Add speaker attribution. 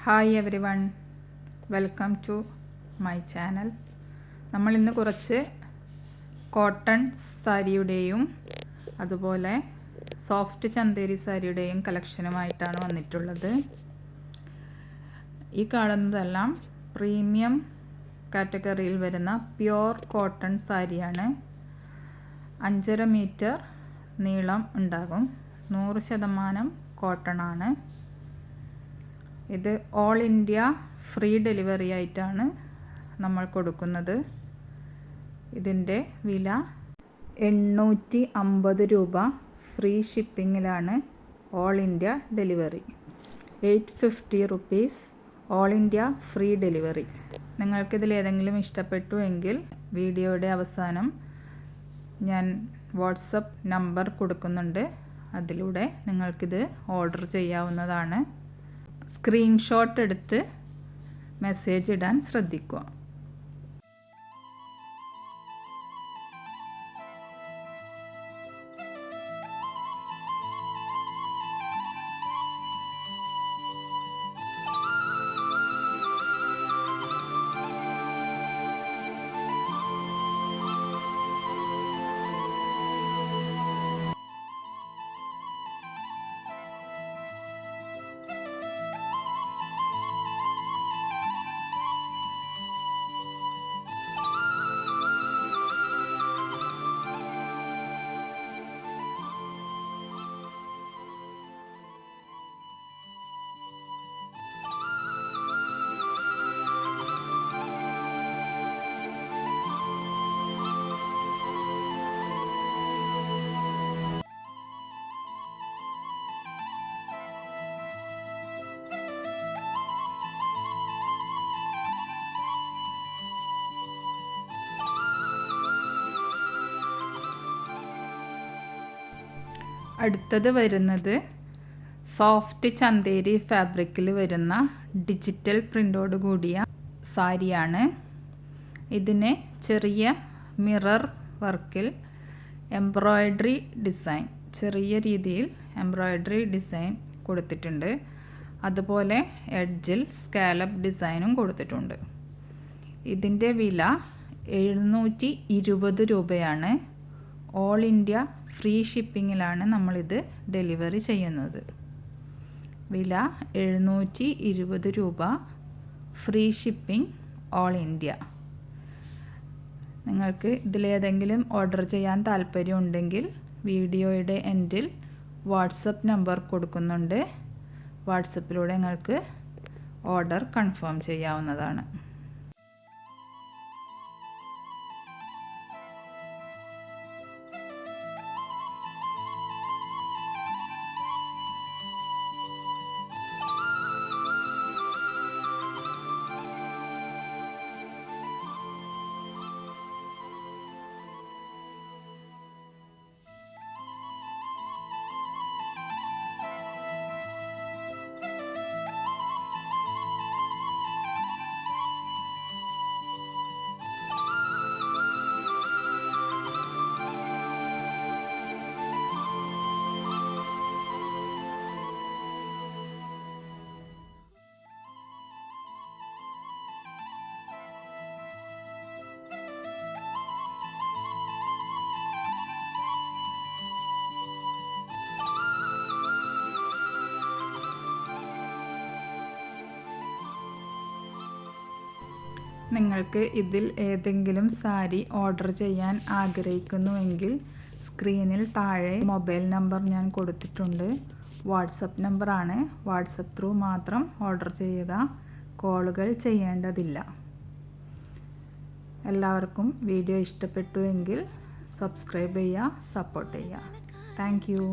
Speaker 1: Hi everyone, welcome to my channel. നമ്മളിന്ന് കുറച്ച് cotton സാരിയുടെയും അതുപോലെ സോഫ്റ്റ് ചന്തേരി സാരിയുടെയും കളക്ഷനുമായിട്ടാണ് വന്നിട്ടുള്ളത്. ഈ കാണുന്നതെല്ലാം പ്രീമിയം കാറ്റഗറിയിൽ വരുന്ന പ്യുവർ കോട്ടൺ സാരിയാണ്. 5.5 മീറ്റർ നീളം ഉണ്ടാകും. 100% കോട്ടൺ ആണ്. ഇത് ഓൾ ഇന്ത്യ ഫ്രീ ഡെലിവറി ആയിട്ടാണ് നമ്മൾ കൊടുക്കുന്നത്. ഇതിൻ്റെ വില 850 രൂപ. ഫ്രീ ഷിപ്പിങ്ങിലാണ് all India delivery. 850 rupees all India free delivery. നിങ്ങൾക്കിതിൽ ഏതെങ്കിലും ഇഷ്ടപ്പെട്ടു എങ്കിൽ വീഡിയോയുടെ അവസാനം ഞാൻ വാട്സപ്പ് നമ്പർ കൊടുക്കുന്നുണ്ട്. അതിലൂടെ നിങ്ങൾക്കിത് ഓർഡർ ചെയ്യാവുന്നതാണ്. സ്ക്രീൻഷോട്ട് എടുത്ത് മെസ്സേജ് ഇടാൻ ശ്രദ്ധിക്കുക. അടുത്തത് വരുന്നത് സോഫ്റ്റ് ചന്തേരി ഫാബ്രിക്കിൽ വരുന്ന ഡിജിറ്റൽ പ്രിൻ്റോട് കൂടിയ സാരിയാണ്. ഇതിന് ചെറിയ മിറർ വർക്കിൽ എംബ്രോയ്ഡറി ഡിസൈൻ, ചെറിയ രീതിയിൽ എംബ്രോയ്ഡറി ഡിസൈൻ കൊടുത്തിട്ടുണ്ട്. അതുപോലെ എഡ്ജിൽ സ്കാലപ്പ് ഡിസൈനും കൊടുത്തിട്ടുണ്ട്. ഇതിൻ്റെ വില 720 രൂപയാണ്. ഓൾ ഇന്ത്യ ഫ്രീ ഷിപ്പിങ്ങിലാണ് നമ്മളിത് ഡെലിവറി ചെയ്യുന്നത്. വില 720 രൂപ. Free shipping all India. നിങ്ങൾക്ക് ഇതിലേതെങ്കിലും ഓർഡർ ചെയ്യാൻ താല്പര്യമുണ്ടെങ്കിൽ വീഡിയോയുടെ എൻഡിൽ വാട്സപ്പ് നമ്പർ കൊടുക്കുന്നുണ്ട്. വാട്സപ്പിലൂടെ നിങ്ങൾക്ക് ഓർഡർ കൺഫേം ചെയ്യാവുന്നതാണ്. നിങ്ങൾക്ക് ഇതിൽ ഏതെങ്കിലും സാരി ഓർഡർ ചെയ്യാൻ ആഗ്രഹിക്കുന്നുവെങ്കിൽ സ്ക്രീനിൽ താഴെ മൊബൈൽ നമ്പർ ഞാൻ കൊടുത്തിട്ടുണ്ട്. വാട്സപ്പ് നമ്പറാണ്. വാട്സപ്പ് ത്രൂ മാത്രം ഓർഡർ ചെയ്യുക. കോളുകൾ ചെയ്യേണ്ടതില്ല. എല്ലാവർക്കും വീഡിയോ ഇഷ്ടപ്പെട്ടുവെങ്കിൽ സബ്സ്ക്രൈബ് ചെയ്യുക, സപ്പോർട്ട് ചെയ്യുക. Thank you.